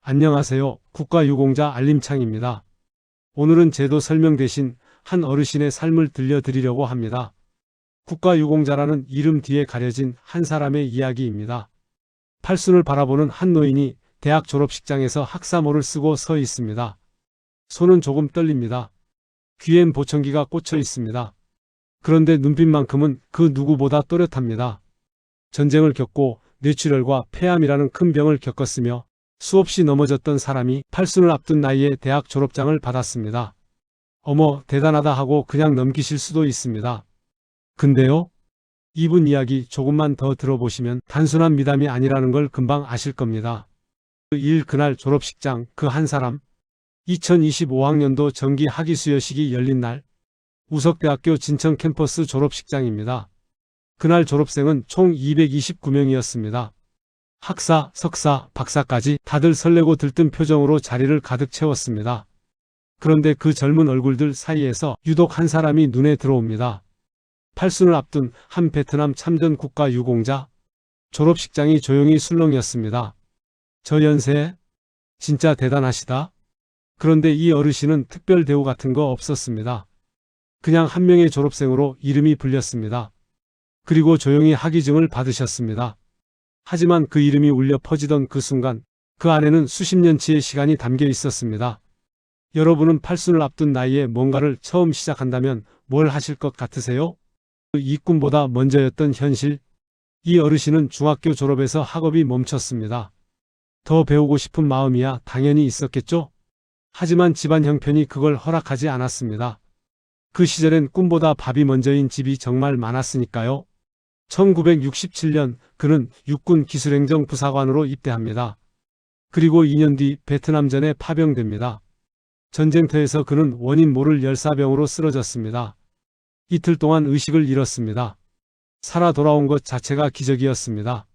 안녕하세요. 국가유공자 알림창입니다. 오늘은 제도 설명 대신 한 어르신의 삶을 들려드리려고 합니다. 국가유공자라는 이름 뒤에 가려진 한 사람의 이야기입니다. 팔순을 바라보는 한 노인이 대학 졸업식장에서 학사모를 쓰고 서 있습니다. 손은 조금 떨립니다. 귀엔 보청기가 꽂혀 있습니다. 그런데 눈빛만큼은 그 누구보다 또렷합니다. 전쟁을 겪고 뇌출혈과 폐암이라는 큰 병을 겪었으며 수없이 넘어졌던 사람이 팔순을 앞둔 나이에 대학 졸업장을 받았습니다. 어머, 대단하다 하고 그냥 넘기실 수도 있습니다. 근데요? 이분 이야기 조금만 더 들어보시면 단순한 미담이 아니라는 걸 금방 아실 겁니다. 그날 졸업식장 그 한 사람 2025학년도 정기 학위수여식이 열린 날 우석대학교 진천 캠퍼스 졸업식장입니다. 그날 졸업생은 총 229명이었습니다. 학사, 석사, 박사까지 다들 설레고 들뜬 표정으로 자리를 가득 채웠습니다. 그런데 그 젊은 얼굴들 사이에서 유독 한 사람이 눈에 들어옵니다. 팔순을 앞둔 한 베트남 참전 국가 유공자. 졸업식장이 조용히 술렁이었습니다. 저 연세에? 진짜 대단하시다. 그런데 이 어르신은 특별 대우 같은 거 없었습니다. 그냥 한 명의 졸업생으로 이름이 불렸습니다. 그리고 조용히 학위증을 받으셨습니다. 하지만 그 이름이 울려 퍼지던 그 순간 그 안에는 수십 년치의 시간이 담겨 있었습니다. 여러분은 팔순을 앞둔 나이에 뭔가를 처음 시작한다면 뭘 하실 것 같으세요? 이 꿈보다 먼저였던 현실. 이 어르신은 중학교 졸업에서 학업이 멈췄습니다. 더 배우고 싶은 마음이야 당연히 있었겠죠? 하지만 집안 형편이 그걸 허락하지 않았습니다. 그 시절엔 꿈보다 밥이 먼저인 집이 정말 많았으니까요. 1967년 그는 육군 기술행정 부사관으로 입대합니다. 그리고 2년 뒤 베트남전에 파병됩니다. 전쟁터에서 그는 원인 모를 열사병으로 쓰러졌습니다. 이틀 동안 의식을 잃었습니다. 살아 돌아온 것 자체가 기적이었습니다.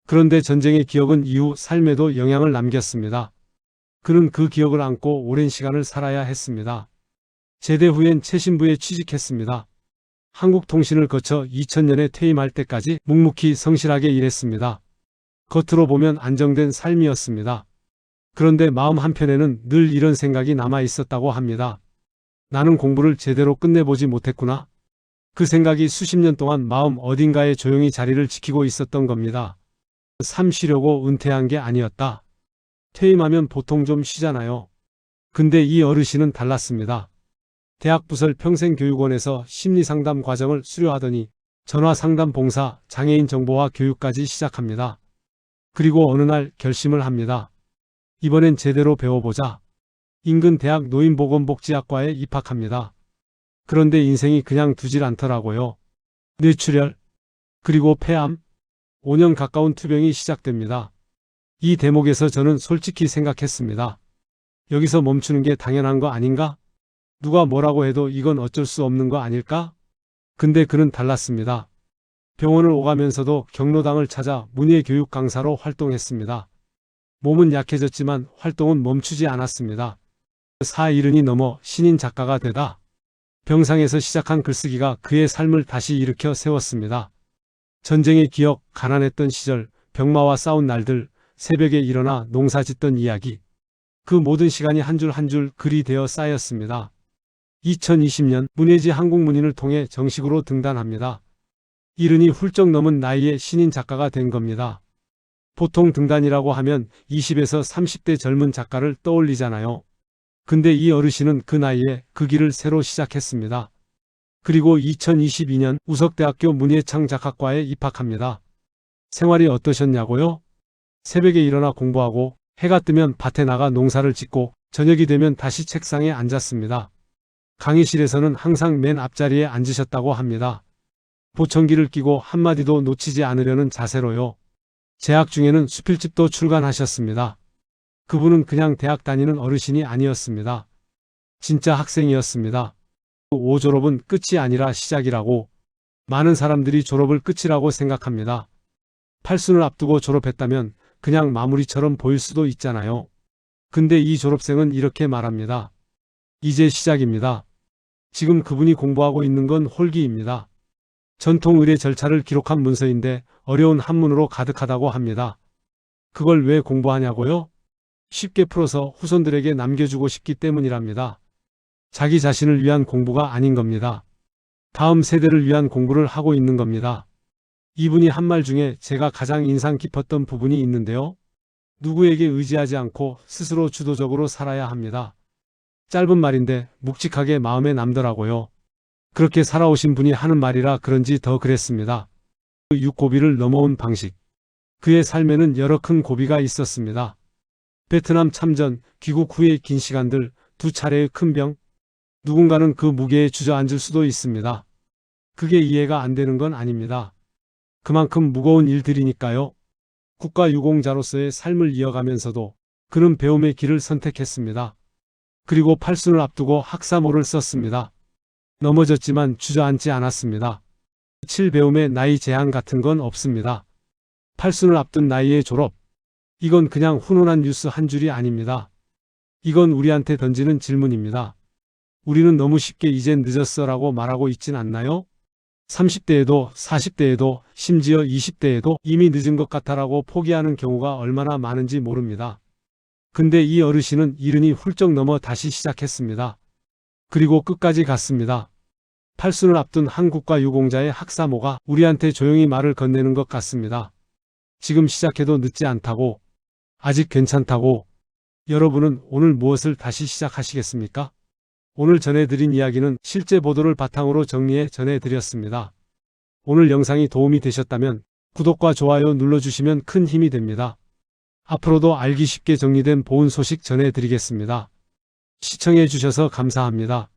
그런데 전쟁의 기억은 이후 삶에도 영향을 남겼습니다. 그는 그 기억을 안고 오랜 시간을 살아야 했습니다. 제대 후엔 최신부에 취직했습니다. 한국통신을 거쳐 2000년에 퇴임할 때까지 묵묵히 성실하게 일했습니다. 겉으로 보면 안정된 삶이었습니다. 그런데 마음 한편에는 늘 이런 생각이 남아 있었다고 합니다. 나는 공부를 제대로 끝내보지 못했구나. 그 생각이 수십 년 동안 마음 어딘가에 조용히 자리를 지키고 있었던 겁니다. 삶 쉬려고 은퇴한 게 아니었다. 퇴임하면 보통 좀 쉬잖아요. 근데 이 어르신은 달랐습니다. 대학부설 평생교육원에서 심리상담 과정을 수료하더니 전화상담 봉사, 장애인 정보화 교육까지 시작합니다. 그리고 어느 날 결심을 합니다. 이번엔 제대로 배워보자. 인근 대학 노인보건복지학과에 입학합니다. 그런데 인생이 그냥 두질 않더라고요. 뇌출혈, 그리고 폐암, 5년 가까운 투병이 시작됩니다. 이 대목에서 저는 솔직히 생각했습니다. 여기서 멈추는 게 당연한 거 아닌가? 누가 뭐라고 해도 이건 어쩔 수 없는 거 아닐까? 근데 그는 달랐습니다. 병원을 오가면서도 경로당을 찾아 문예교육 강사로 활동했습니다. 몸은 약해졌지만 활동은 멈추지 않았습니다. 40이 넘어 신인 작가가 되다. 병상에서 시작한 글쓰기가 그의 삶을 다시 일으켜 세웠습니다. 전쟁의 기억, 가난했던 시절, 병마와 싸운 날들, 새벽에 일어나 농사 짓던 이야기. 그 모든 시간이 한 줄 한 줄 글이 되어 쌓였습니다. 2020년 문예지 한국문인을 통해 정식으로 등단합니다. 70이 훌쩍 넘은 나이에 신인 작가가 된 겁니다. 보통 등단이라고 하면 20에서 30대 젊은 작가를 떠올리잖아요. 근데 이 어르신은 그 나이에 그 길을 새로 시작했습니다. 그리고 2022년 우석대학교 문예창작학과에 입학합니다. 생활이 어떠셨냐고요? 새벽에 일어나 공부하고 해가 뜨면 밭에 나가 농사를 짓고 저녁이 되면 다시 책상에 앉았습니다. 강의실에서는 항상 맨 앞자리에 앉으셨다고 합니다. 보청기를 끼고 한마디도 놓치지 않으려는 자세로요. 재학 중에는 수필집도 출간하셨습니다. 그분은 그냥 대학 다니는 어르신이 아니었습니다. 진짜 학생이었습니다. 5 졸업은 끝이 아니라 시작이라고. 많은 사람들이 졸업을 끝이라고 생각합니다. 팔순을 앞두고 졸업했다면 그냥 마무리처럼 보일 수도 있잖아요. 근데 이 졸업생은 이렇게 말합니다. 이제 시작입니다. 지금 그분이 공부하고 있는 건 홀기입니다. 전통 의례 절차를 기록한 문서인데 어려운 한문으로 가득하다고 합니다. 그걸 왜 공부하냐고요? 쉽게 풀어서 후손들에게 남겨주고 싶기 때문이랍니다. 자기 자신을 위한 공부가 아닌 겁니다. 다음 세대를 위한 공부를 하고 있는 겁니다. 이분이 한 말 중에 제가 가장 인상 깊었던 부분이 있는데요. 누구에게 의지하지 않고 스스로 주도적으로 살아야 합니다. 짧은 말인데 묵직하게 마음에 남더라고요. 그렇게 살아오신 분이 하는 말이라 그런지 더 그랬습니다. 그 6고비를 넘어온 방식. 그의 삶에는 여러 큰 고비가 있었습니다. 베트남 참전, 귀국 후의 긴 시간들, 2차례의 큰 병. 누군가는 그 무게에 주저앉을 수도 있습니다. 그게 이해가 안 되는 건 아닙니다. 그만큼 무거운 일들이니까요. 국가유공자로서의 삶을 이어가면서도 그는 배움의 길을 선택했습니다. 그리고 팔순을 앞두고 학사모를 썼습니다. 넘어졌지만 주저앉지 않았습니다. 7배움의 나이 제한 같은 건 없습니다. 팔순을 앞둔 나이의 졸업. 이건 그냥 훈훈한 뉴스 한 줄이 아닙니다. 이건 우리한테 던지는 질문입니다. 우리는 너무 쉽게 이젠 늦었어 라고 말하고 있진 않나요? 30대에도 40대에도 심지어 20대에도 이미 늦은 것 같아라고 포기하는 경우가 얼마나 많은지 모릅니다. 근데 이 어르신은 이른이 훌쩍 넘어 다시 시작했습니다. 그리고 끝까지 갔습니다. 팔순을 앞둔 한 국가유공자의 학사모가 우리한테 조용히 말을 건네는 것 같습니다. 지금 시작해도 늦지 않다고, 아직 괜찮다고. 여러분은 오늘 무엇을 다시 시작하시겠습니까? 오늘 전해드린 이야기는 실제 보도를 바탕으로 정리해 전해드렸습니다. 오늘 영상이 도움이 되셨다면 구독과 좋아요 눌러주시면 큰 힘이 됩니다. 앞으로도 알기 쉽게 정리된 보훈 소식 전해드리겠습니다. 시청해 주셔서 감사합니다.